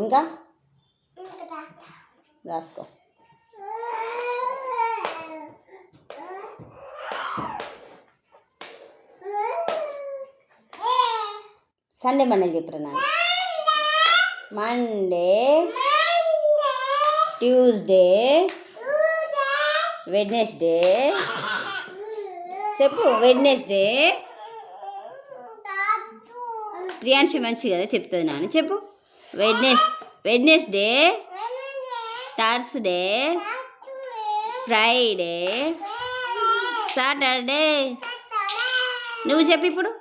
ఇంకా రాసుకో. Sunday Monday చెప్పరా నాన్న. మండే, ట్యూస్డే, వెడ్నెస్డే చెప్పు. వెడ్నెస్డే ప్రియాంశి మంచి కదా చెప్తుంది నాన్న. చెప్పు. Wednesday, Thursday, Friday, Saturday. నువ్వు చెప్పు ఇప్పుడు.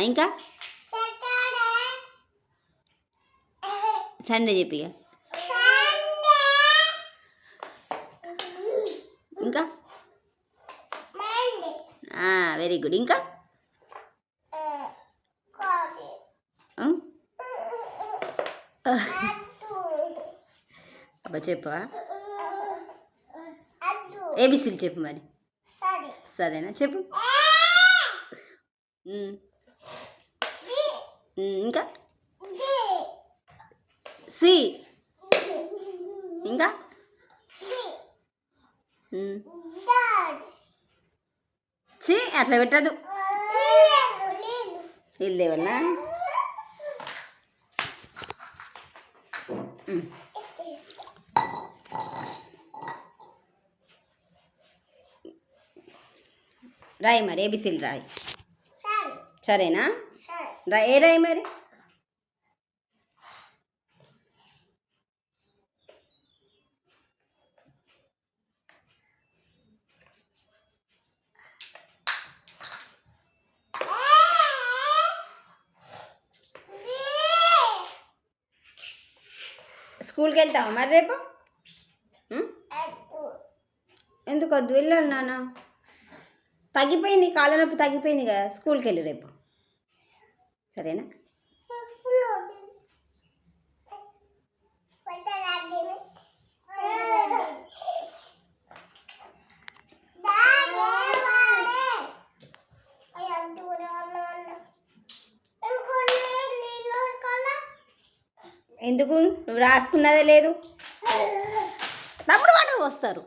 ఇంకా సండే చెప్పి. ఇంకా వెరీ గుడ్. ఇంకా అబ్బా చెప్పవా? ఏబిసిలు చెప్పు మరి. సరేనా చెప్పు. ఇంకా సి. ఇంకా సి అట్లా పెట్టదు. ఇల్లేవన్నా రాయి మరి. ఏబిసిలు రాయి. సరేనా? రాయి మరి. స్కూల్కి వెళ్తావా మరి రేపు? ఎందుకు వద్దు? వెళ్ళాలి నాన్న. తగ్గిపోయింది, కాళ్ళ నొప్పి తగ్గిపోయింది కదా. స్కూల్కి వెళ్ళి రేపు. సరేనా? ఎందుకు? నువ్వు రాసుకున్నదే లేదు. తప్పుడు వాటర్ వస్తారు.